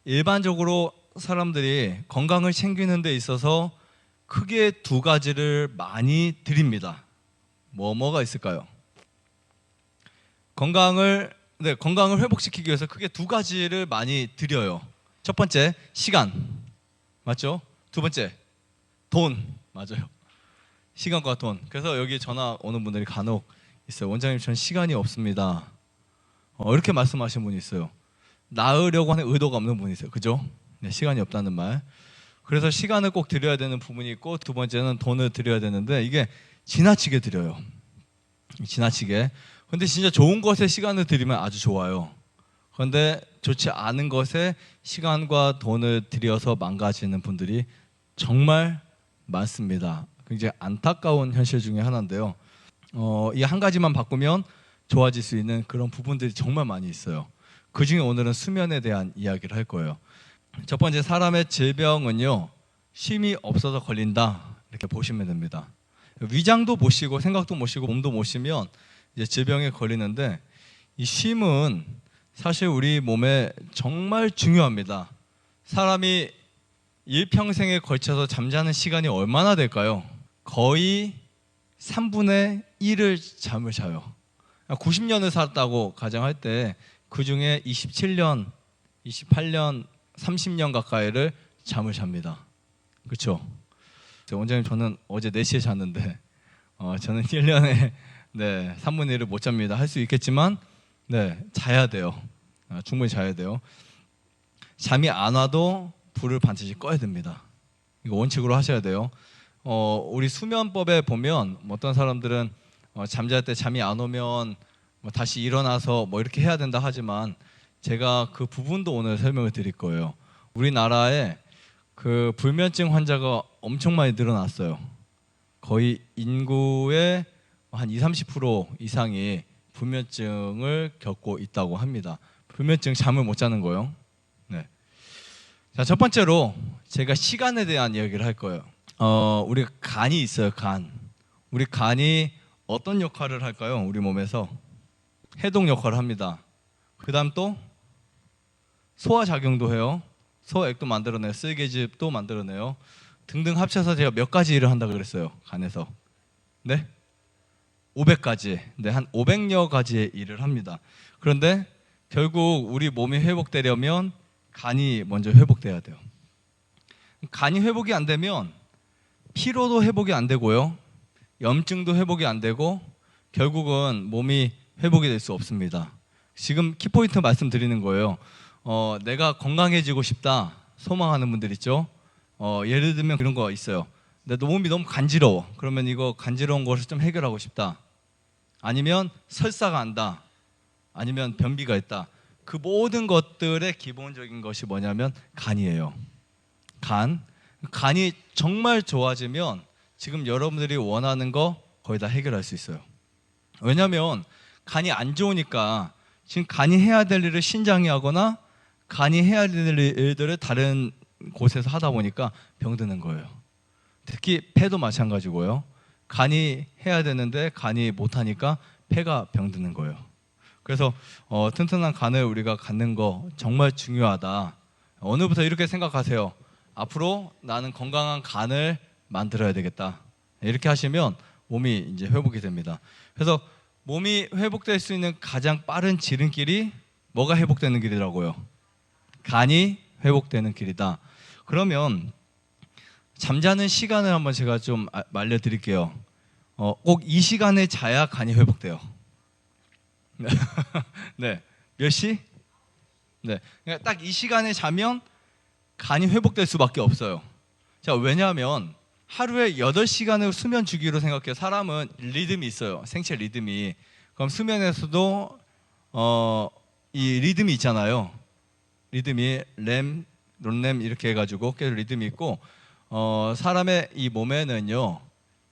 일반적으로 사람들이 건강을 챙기는 데 있어서 크게 두 가지를 많이 드립니다. 뭐가 있을까요? 건강을 회복시키기 위해서 크게 두 가지를 많이 드려요. 첫 번째, 시간. 맞죠? 두 번째, 돈. 맞아요. 시간과 돈. 그래서 여기 전화 오는 분들이 간혹 있어요. 원장님, 전 시간이 없습니다. 이렇게 말씀하시는 분이 있어요. 나으려고 하는 의도가 없는 분이 있어요. 그죠? 네, 시간이 없다는 말. 그래서 시간을 꼭 드려야 되는 부분이 있고, 두 번째는 돈을 드려야 되는데, 이게 지나치게 드려요. 지나치게. 근데 진짜 좋은 것에 시간을 들이면 아주 좋아요. 그런데 좋지 않은 것에 시간과 돈을 들여서 망가지는 분들이 정말 많습니다. 굉장히 안타까운 현실 중에 하나인데요. 이 한 가지만 바꾸면 좋아질 수 있는 그런 부분들이 정말 많이 있어요. 그 중에 오늘은 수면에 대한 이야기를 할 거예요. 첫 번째, 사람의 질병은요, 쉼이 없어서 걸린다, 이렇게 보시면 됩니다. 위장도 못 쉬고 생각도 못 쉬고 몸도 못 쉬면 이제 질병에 걸리는데, 이 쉼은 사실 우리 몸에 정말 중요합니다. 사람이 일평생에 걸쳐서 잠자는 시간이 얼마나 될까요? 거의 3분의 1을 잠을 자요. 90년을 살았다고 가정할 때 그 중에 27년, 28년, 30년 가까이를 잠을 잡니다. 그렇죠? 원장님, 저는 어제 4시에 잤는데 저는 1년에 3분의 1을 못 잡니다. 할 수 있겠지만 자야 돼요. 충분히 자야 돼요. 잠이 안 와도 불을 반드시 꺼야 됩니다. 이거 원칙으로 하셔야 돼요. 우리 수면법에 보면 어떤 사람들은 잠잘 때 잠이 안 오면 다시 일어나서 이렇게 해야 된다 하지만, 제가 그 부분도 오늘 설명을 드릴 거예요. 우리나라에 그 불면증 환자가 엄청 많이 늘어났어요. 거의 인구의 한 20-30% 이상이 불면증을 겪고 있다고 합니다. 불면증, 잠을 못 자는 거요. 네. 자, 첫 번째로 제가 시간에 대한 이야기를 할 거예요. 우리 간이 있어요. 간. 우리 간이 어떤 역할을 할까요? 우리 몸에서 해독 역할을 합니다. 그 다음 또 소화작용도 해요. 소화액도 만들어내요. 쓸개즙도 만들어내요. 등등 합쳐서 제가 몇 가지 일을 한다고 그랬어요. 간에서. 네? 500가지. 네, 한 500여 가지의 일을 합니다. 그런데 결국 우리 몸이 회복되려면 간이 먼저 회복돼야 돼요. 간이 회복이 안 되면 피로도 회복이 안 되고요. 염증도 회복이 안 되고 결국은 몸이 회복이 될 수 없습니다. 지금 키포인트 말씀드리는 거예요. 내가 건강해지고 싶다 소망하는 분들 있죠. 예를 들면 그런 거 있어요. 내 몸이 너무 간지러워. 그러면 이거 간지러운 것을 좀 해결하고 싶다. 아니면 설사가 난다. 아니면 변비가 있다. 그 모든 것들의 기본적인 것이 뭐냐면 간이에요. 간이 정말 좋아지면 지금 여러분들이 원하는 거 거의 다 해결할 수 있어요. 왜냐하면 간이 안 좋으니까 지금 간이 해야 될 일을 신장이 하거나 간이 해야 될 일들을 다른 곳에서 하다 보니까 병드는 거예요. 특히 폐도 마찬가지고요. 간이 해야 되는데 간이 못하니까 폐가 병드는 거예요. 그래서 튼튼한 간을 우리가 갖는 거 정말 중요하다. 오늘부터 이렇게 생각하세요. 앞으로 나는 건강한 간을 만들어야 되겠다. 이렇게 하시면 몸이 이제 회복이 됩니다. 그래서 몸이 회복될 수 있는 가장 빠른 지름길이 뭐가 회복되는 길이라고요? 간이 회복되는 길이다. 그러면 잠자는 시간을 한번 제가 좀 알려드릴게요. 꼭 이 시간에 자야 간이 회복돼요. 네, 몇 시? 네, 그러니까 딱 이 시간에 자면 간이 회복될 수밖에 없어요. 자, 왜냐하면 하루에 8시간을 수면 주기로 생각해요. 사람은 리듬이 있어요. 생체 리듬이. 그럼 수면에서도 이 리듬이 있잖아요. 리듬이 렘, 론렘 이렇게 해가지고 계속 리듬이 있고, 사람의 이 몸에는요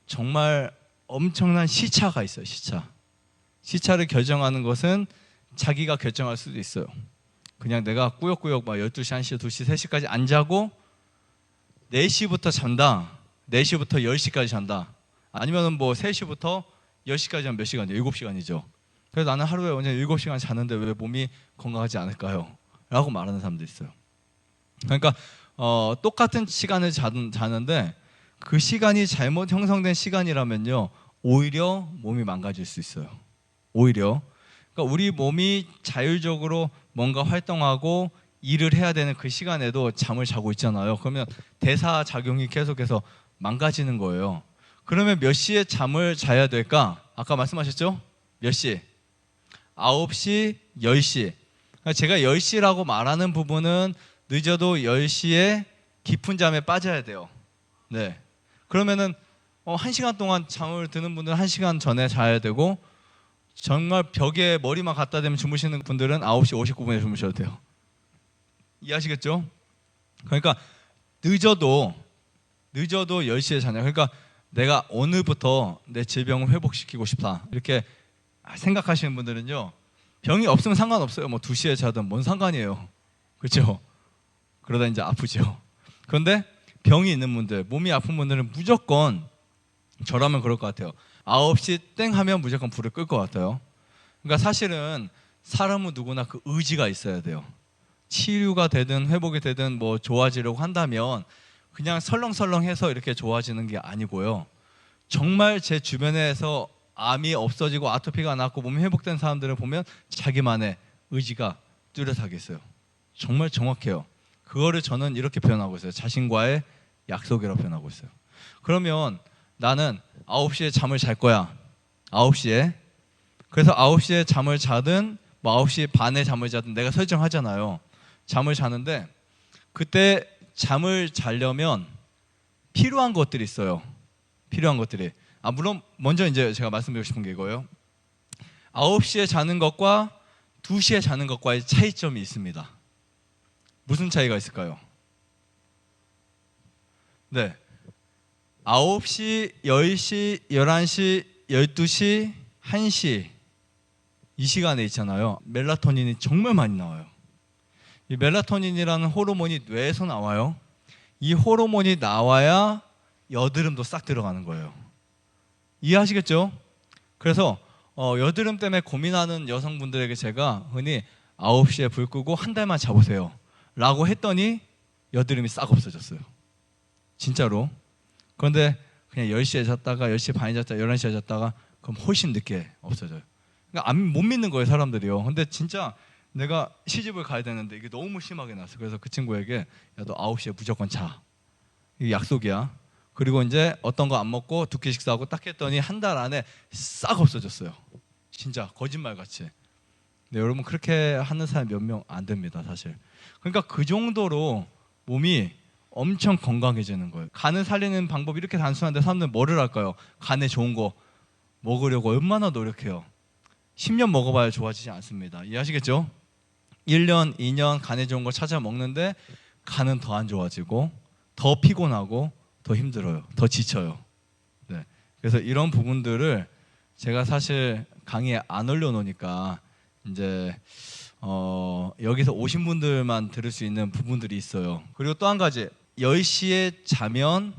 정말 엄청난 시차가 있어요. 시차를 결정하는 것은 자기가 결정할 수도 있어요. 그냥 내가 꾸역꾸역 12시, 1시, 2시, 3시까지 안 자고 4시부터 잔다. 4시부터 10시까지 잔다. 아니면 3시부터 10시까지 하면 몇 시간이죠? 7시간이죠. 그래서 나는 하루에 완전 7시간 자는데 왜 몸이 건강하지 않을까요? 라고 말하는 사람도 있어요. 그러니까 똑같은 시간을 자는데 그 시간이 잘못 형성된 시간이라면요, 오히려 몸이 망가질 수 있어요. 오히려. 그러니까 우리 몸이 자율적으로 뭔가 활동하고 일을 해야 되는 그 시간에도 잠을 자고 있잖아요. 그러면 대사 작용이 계속해서 망가지는 거예요. 그러면 몇 시에 잠을 자야 될까? 아까 말씀하셨죠? 몇 시? 9시, 10시. 그러니까 제가 10시라고 말하는 부분은 늦어도 10시에 깊은 잠에 빠져야 돼요. 네. 그러면은 1시간 동안 잠을 드는 분들은 1시간 전에 자야 되고, 정말 벽에 머리만 갖다 대면 주무시는 분들은 9시 59분에 주무셔도 돼요. 이해하시겠죠? 그러니까 늦어도 10시에 자냐. 그러니까 내가 오늘부터 내 질병을 회복시키고 싶다, 이렇게 생각하시는 분들은요, 병이 없으면 상관없어요. 뭐 2시에 자든 뭔 상관이에요. 그렇죠? 그러다 이제 아프죠. 그런데 병이 있는 분들, 몸이 아픈 분들은 무조건, 저라면 그럴 것 같아요, 9시 땡 하면 무조건 불을 끌 것 같아요. 그러니까 사실은 사람은 누구나 그 의지가 있어야 돼요. 치유가 되든 회복이 되든 뭐 좋아지려고 한다면 그냥 설렁설렁해서 이렇게 좋아지는 게 아니고요. 정말 제 주변에서 암이 없어지고 아토피가 낫고 몸이 회복된 사람들을 보면 자기만의 의지가 뚜렷하게 있어요. 정말 정확해요. 그거를 저는 이렇게 표현하고 있어요. 자신과의 약속이라고 표현하고 있어요. 그러면 나는 9시에 잠을 잘 거야. 9시에. 그래서 9시에 잠을 자든 뭐 9시 반에 잠을 자든 내가 설정하잖아요. 잠을 자는데 그때 잠을 자려면 필요한 것들이 있어요. 필요한 것들이. 물론 먼저 이제 제가 말씀드리고 싶은 게 이거예요. 9시에 자는 것과 2시에 자는 것과의 차이점이 있습니다. 무슨 차이가 있을까요? 네. 9시, 10시, 11시, 12시, 1시 이 시간에 있잖아요. 멜라토닌이 정말 많이 나와요. 이 멜라토닌이라는 호르몬이 뇌에서 나와요. 이 호르몬이 나와야 여드름도 싹 들어가는 거예요. 이해하시겠죠? 그래서 여드름 때문에 고민하는 여성분들에게 제가 흔히 9시에 불 끄고 한 달만 자보세요 라고 했더니 여드름이 싹 없어졌어요. 진짜로. 그런데 그냥 10시에 잤다가 10시 반에 잤다가 11시에 잤다가 그럼 훨씬 늦게 없어져요. 그러니까 못 믿는 거예요, 사람들이요. 근데 진짜 내가 시집을 가야 되는데 이게 너무 심하게 났어. 그래서 그 친구에게, 야, 너 9시에 무조건 자. 이게 약속이야. 그리고 이제 어떤 거 안 먹고 2끼 식사하고 딱 했더니 한 달 안에 싹 없어졌어요. 진짜 거짓말같이. 근데 여러분, 그렇게 하는 사람이 몇 명 안 됩니다, 사실. 그러니까 그 정도로 몸이 엄청 건강해지는 거예요. 간을 살리는 방법이 이렇게 단순한데 사람들은 뭐를 할까요? 간에 좋은 거 먹으려고 얼마나 노력해요. 10년 먹어봐야 좋아지지 않습니다. 이해하시겠죠? 1년, 2년 간에 좋은 거 찾아 먹는데 간은 더 안 좋아지고 더 피곤하고 더 힘들어요. 더 지쳐요. 네. 그래서 이런 부분들을 제가 사실 강의에 안 올려놓으니까 이제 여기서 오신 분들만 들을 수 있는 부분들이 있어요. 그리고 또 한 가지, 10시에 자면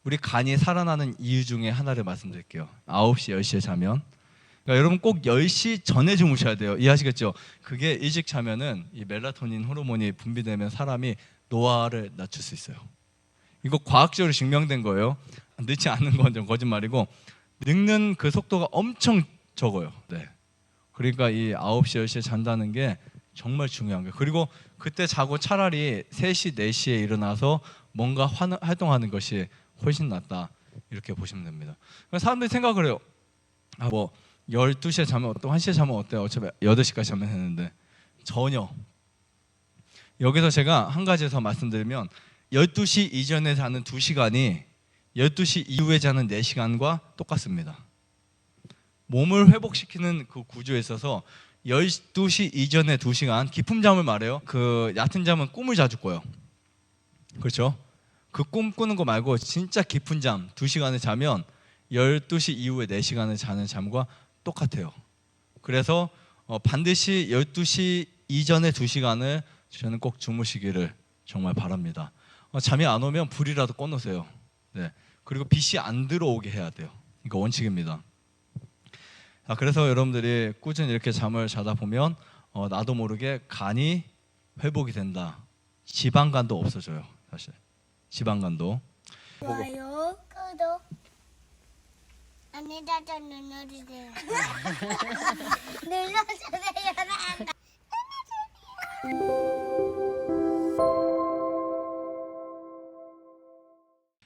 우리 간이 살아나는 이유 중에 하나를 말씀드릴게요. 9시, 10시에 자면, 그러니까 여러분 꼭 10시 전에 주무셔야 돼요. 이해하시겠죠? 그게 일찍 자면은 이 멜라토닌 호르몬이 분비되면 사람이 노화를 낮출 수 있어요. 이거 과학적으로 증명된 거예요. 늦지 않는 건 좀 거짓말이고, 늙는 그 속도가 엄청 적어요. 네. 그러니까 이 9시, 10시에 잔다는 게 정말 중요한 거예요. 그리고 그때 자고 차라리 3시, 4시에 일어나서 뭔가 활동하는 것이 훨씬 낫다, 이렇게 보시면 됩니다. 사람들이 생각을 해요. 뭐 12시에 자면 어때? 1시에 자면 어때요? 어차피 8시까지 자면 되는데. 전혀. 여기서 제가 한 가지 더 말씀드리면, 12시 이전에 자는 2시간이 12시 이후에 자는 4시간과 똑같습니다. 몸을 회복시키는 그 구조에 있어서 12시 이전에 2시간, 깊은 잠을 말해요. 그 얕은 잠은 꿈을 자주 꿔요. 그렇죠? 그 꿈 꾸는 거 말고 진짜 깊은 잠 2시간을 자면 12시 이후에 4시간을 자는 잠과 똑같아요. 그래서 반드시 12시 이전에 2시간을 저는 꼭 주무시기를 정말 바랍니다. 잠이 안 오면 불이라도 꺼놓으세요. 네. 그리고 빛이 안 들어오게 해야 돼요. 이거 원칙입니다. 그래서 여러분들이 꾸준히 이렇게 잠을 자다 보면 나도 모르게 간이 회복이 된다. 지방간도 없어져요. 사실 지방간도. 좋아요, 구독. 안내자전 눌러주세요. 눌러주세요.